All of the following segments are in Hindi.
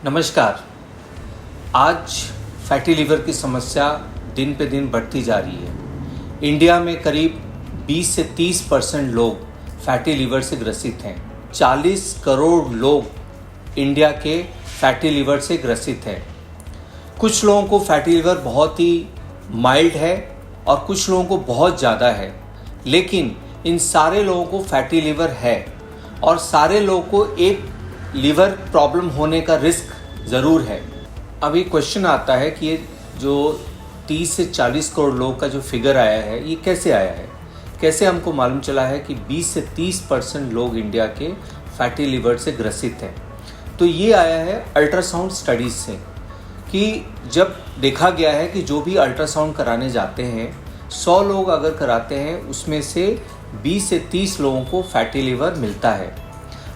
नमस्कार। आज फैटी लिवर की समस्या दिन पे दिन बढ़ती जा रही है। इंडिया में करीब 20 से 30% लोग फैटी लिवर से ग्रसित हैं। 40 करोड़ लोग इंडिया के फैटी लिवर से ग्रसित हैं। कुछ लोगों को फैटी लिवर बहुत ही माइल्ड है और कुछ लोगों को बहुत ज़्यादा है, लेकिन इन सारे लोगों को फैटी लिवर है और सारे लोगों को एक लीवर प्रॉब्लम होने का रिस्क ज़रूर है। अभी क्वेश्चन आता है कि ये जो 30 से 40 करोड़ लोगों का जो फिगर आया है, ये कैसे आया है? कैसे हमको मालूम चला है कि 20 से 30% लोग इंडिया के फैटी लिवर से ग्रसित हैं? तो ये आया है अल्ट्रासाउंड स्टडीज़ से, कि जब देखा गया है कि जो भी अल्ट्रासाउंड कराने जाते हैं, 100 लोग अगर कराते हैं, उसमें से 20 से 30 लोगों को फैटी लिवर मिलता है।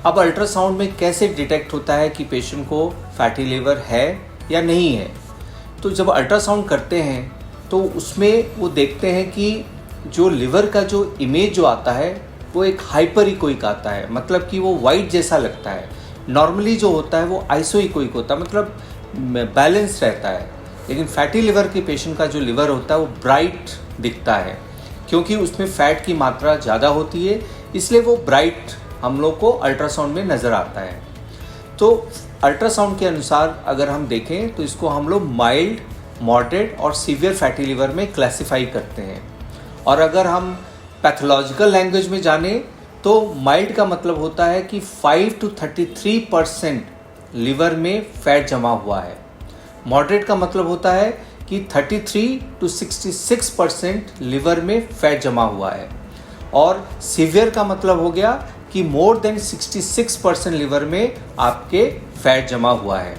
अब अल्ट्रासाउंड में कैसे डिटेक्ट होता है कि पेशेंट को फैटी लिवर है या नहीं है? तो जब अल्ट्रासाउंड करते हैं तो उसमें वो देखते हैं कि जो लिवर का जो इमेज जो आता है वो एक हाइपरिकोइक आता है, मतलब कि वो वाइट जैसा लगता है। नॉर्मली जो होता है वो आइसोइकोइक होता है, मतलब बैलेंस रहता है। लेकिन फैटी लिवर के पेशेंट का जो लिवर होता है वो ब्राइट दिखता है, क्योंकि उसमें फैट की मात्रा ज़्यादा होती है, इसलिए वो ब्राइट हम लोग को अल्ट्रासाउंड में नज़र आता है। तो अल्ट्रासाउंड के अनुसार अगर हम देखें तो इसको हम लोग माइल्ड, मॉडरेट और सीवियर फैटी लिवर में क्लासिफाई करते हैं। और अगर हम पैथोलॉजिकल लैंग्वेज में जाने तो माइल्ड का मतलब होता है कि 5 to 33% लिवर में फैट जमा हुआ है। मॉडरेट का मतलब होता है कि 33 to 66% लिवर में फैट जमा हुआ है। और सीवियर का मतलब हो गया कि मोर देन 66% लिवर में आपके फैट जमा हुआ है।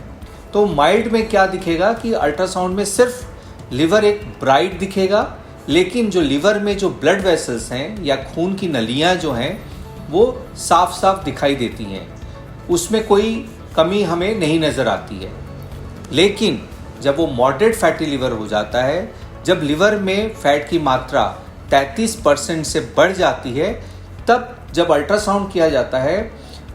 तो माइल्ड में क्या दिखेगा कि अल्ट्रासाउंड में सिर्फ लिवर एक ब्राइट दिखेगा, लेकिन जो लिवर में जो ब्लड वेसल्स हैं या खून की नलियां जो हैं वो साफ साफ दिखाई देती हैं, उसमें कोई कमी हमें नहीं नज़र आती है। लेकिन जब वो मॉडरेट फैटी लिवर हो जाता है, जब लिवर में फैट की मात्रा 33% से बढ़ जाती है, तब जब अल्ट्रासाउंड किया जाता है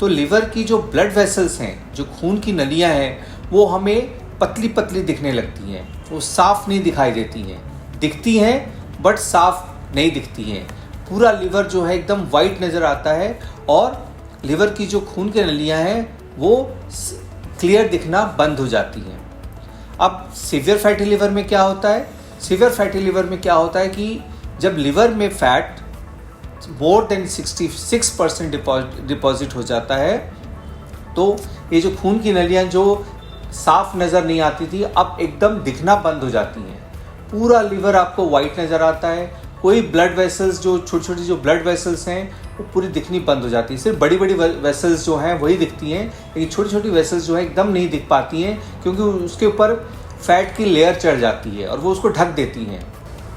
तो लिवर की जो ब्लड वेसल्स हैं, जो खून की नलियां हैं, वो हमें पतली पतली दिखने लगती हैं। वो साफ नहीं दिखाई देती हैं, दिखती हैं बट साफ नहीं दिखती हैं। पूरा लिवर जो है एकदम वाइट नज़र आता है और लिवर की जो खून की नलियां हैं वो क्लियर दिखना बंद हो जाती हैं। अब सीवियर फैटी लिवर में क्या होता है? सीवियर फैटी लिवर में क्या होता है कि जब लिवर में फैट मोर देन 66% डिपॉजिट हो जाता है, तो ये जो खून की नलियाँ जो साफ नज़र नहीं आती थी, अब एकदम दिखना बंद हो जाती हैं। पूरा लिवर आपको वाइट नज़र आता है। कोई ब्लड वेसल्स, जो छोटी छोटी जो ब्लड वेसल्स हैं, वो पूरी दिखनी बंद हो जाती है। सिर्फ बड़ी बड़ी वेसल्स जो हैं वही दिखती हैं, लेकिन छोटी छोटी वेसल्स जो है एकदम नहीं दिख पाती हैं, क्योंकि उसके ऊपर फैट की लेयर चढ़ जाती है और वो उसको ढक देती हैं।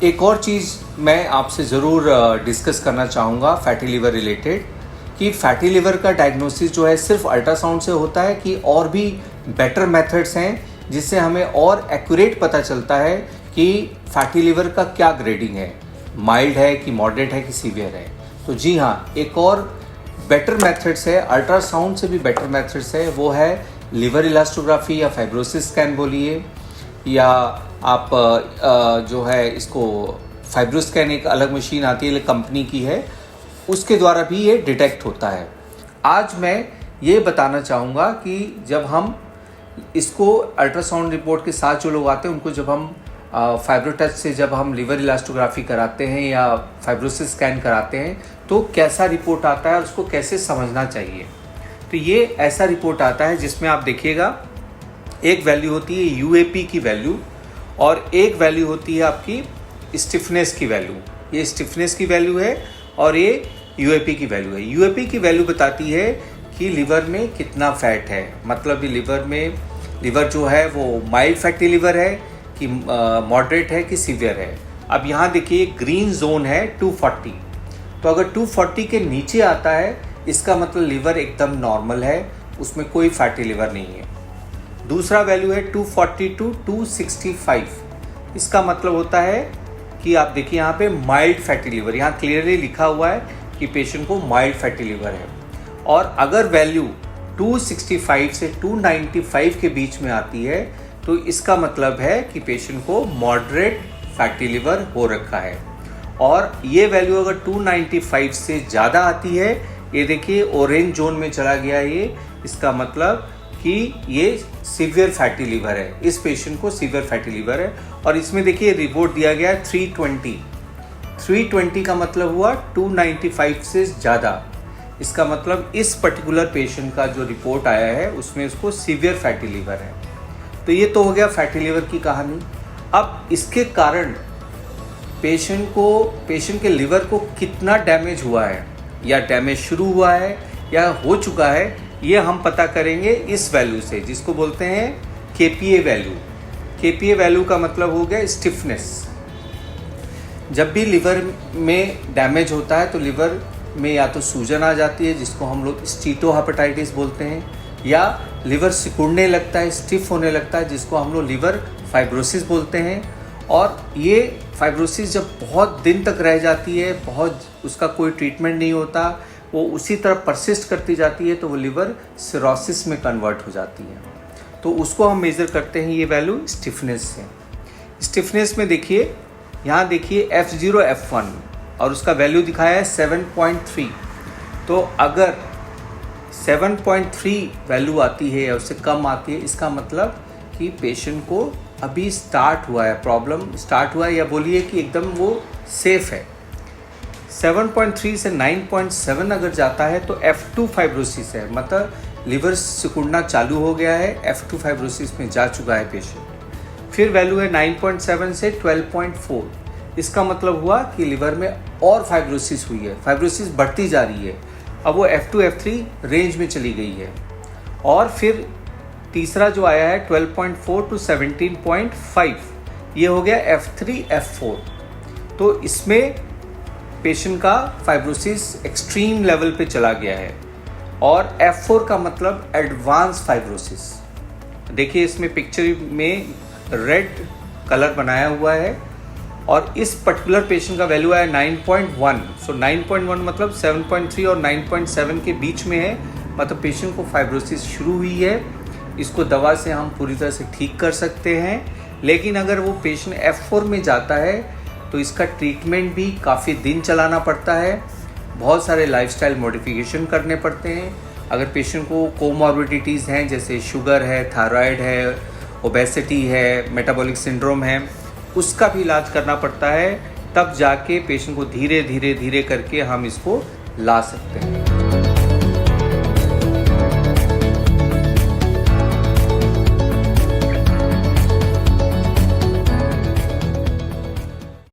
एक और चीज़ मैं आपसे ज़रूर डिस्कस करना चाहूँगा फैटी लिवर रिलेटेड, कि फैटी लिवर का डायग्नोसिस जो है सिर्फ अल्ट्रासाउंड से होता है कि और भी बेटर मेथड्स हैं जिससे हमें और एक्यूरेट पता चलता है कि फैटी लिवर का क्या ग्रेडिंग है, माइल्ड है कि मॉडरेट है कि सीवियर है। तो जी हाँ, एक और बेटर मेथड्स है, अल्ट्रासाउंड से भी बेटर मेथड्स है, वो है लिवर इलास्टोग्राफी या फाइब्रोसिस स्कैन बोलिए, या आप जो है इसको फाइब्रोस्कैन, एक अलग मशीन आती है, कंपनी की है, उसके द्वारा भी ये डिटेक्ट होता है। आज मैं ये बताना चाहूँगा कि जब हम इसको अल्ट्रासाउंड रिपोर्ट के साथ जो लोग आते हैं, उनको जब हम फाइब्रोटच से जब हम लिवर इलास्टोग्राफी कराते हैं या फाइब्रोसिस स्कैन कराते हैं तो कैसा रिपोर्ट आता है और उसको कैसे समझना चाहिए। तो ये ऐसा रिपोर्ट आता है जिसमें आप देखिएगा, एक वैल्यू होती है यूएपी की वैल्यू और एक वैल्यू होती है आपकी स्टिफनेस की वैल्यू। ये स्टिफनेस की वैल्यू है और ये यूएपी की वैल्यू है। यूएपी की वैल्यू बताती है कि लिवर में कितना फैट है, मतलब लिवर जो है वो माइल्ड फैटी लिवर है कि मॉडरेट है कि सीवियर है। अब यहाँ देखिए ग्रीन जोन है 240, तो अगर 240 के नीचे आता है इसका मतलब लिवर एकदम नॉर्मल है, उसमें कोई फैटी लिवर नहीं है। दूसरा वैल्यू है 240 to 265, इसका मतलब होता है कि आप देखिए यहाँ पे माइल्ड फैटी लिवर, यहाँ क्लियरली लिखा हुआ है कि पेशेंट को माइल्ड फैटी लिवर है। और अगर वैल्यू 265 से 295 के बीच में आती है तो इसका मतलब है कि पेशेंट को मॉडरेट फैटी लिवर हो रखा है। और ये वैल्यू अगर 295 से ज़्यादा आती है, ये देखिए ऑरेंज जोन में चला गया ये, इसका मतलब कि ये सीवियर फैटी लिवर है, इस पेशेंट को सीवियर फैटी लिवर है। और इसमें देखिए रिपोर्ट दिया गया है 320 का मतलब हुआ 295 से ज़्यादा। इसका मतलब इस पर्टिकुलर पेशेंट का जो रिपोर्ट आया है उसमें उसको सीवियर फैटी लिवर है। तो ये तो हो गया फैटी लिवर की कहानी। अब इसके कारण पेशेंट के लिवर को कितना डैमेज हुआ है, या डैमेज शुरू हुआ है या हो चुका है, ये हम पता करेंगे इस वैल्यू से, जिसको बोलते हैं KPa वैल्यू। KPa वैल्यू का मतलब हो गया स्टिफनेस। जब भी लिवर में डैमेज होता है तो लिवर में या तो सूजन आ जाती है, जिसको हम लोग स्टीटोहेपेटाइटिस बोलते हैं, या लिवर सिकुड़ने लगता है, स्टिफ होने लगता है, जिसको हम लोग लिवर फाइब्रोसिस बोलते हैं। और ये फाइब्रोसिस जब बहुत दिन तक रह जाती है, बहुत उसका कोई ट्रीटमेंट नहीं होता, वो उसी तरह परसिस्ट करती जाती है, तो वो लिवर सिरोसिस में कन्वर्ट हो जाती है। तो उसको हम मेज़र करते हैं ये वैल्यू स्टिफनेस से। स्टिफनेस में देखिए, यहाँ देखिए F0 F1 और उसका वैल्यू दिखाया है 7.3। तो अगर 7.3 वैल्यू आती है या उससे कम आती है, इसका मतलब कि पेशेंट को अभी स्टार्ट हुआ है, प्रॉब्लम स्टार्ट हुआ है, या बोलिए कि एकदम वो सेफ है। 7.3 से 9.7 अगर जाता है तो F2 फाइब्रोसिस है, मतलब लिवर सिकुड़ना चालू हो गया है, F2 फाइब्रोसिस में जा चुका है पेशेंट। फिर वैल्यू है 9.7 से 12.4, इसका मतलब हुआ कि लिवर में और फाइब्रोसिस हुई है, फाइब्रोसिस बढ़ती जा रही है, अब वो F2 F3 रेंज में चली गई है। और फिर तीसरा जो आया है 12.4 टू 17.5, ये हो गया F3 F4। तो इसमें पेशेंट का फाइब्रोसिस एक्सट्रीम लेवल पे चला गया है। और F4 का मतलब एडवांस फाइब्रोसिस। देखिए इसमें पिक्चर में रेड कलर बनाया हुआ है, और इस पर्टिकुलर पेशेंट का वैल्यू आया 9.1। सो 9.1 मतलब 7.3 और 9.7 के बीच में है, मतलब पेशेंट को फाइब्रोसिस शुरू हुई है। इसको दवा से हम पूरी तरह से ठीक कर सकते हैं, लेकिन अगर वो पेशेंट F4 में जाता है तो इसका ट्रीटमेंट भी काफ़ी दिन चलाना पड़ता है, बहुत सारे लाइफस्टाइल मॉडिफिकेशन करने पड़ते हैं। अगर पेशेंट को कोमॉर्बिडिटीज़ हैं, जैसे शुगर है, थायराइड है, ओबेसिटी है, मेटाबॉलिक सिंड्रोम है, उसका भी इलाज करना पड़ता है, तब जाके पेशेंट को धीरे धीरे करके हम इसको ला सकते हैं।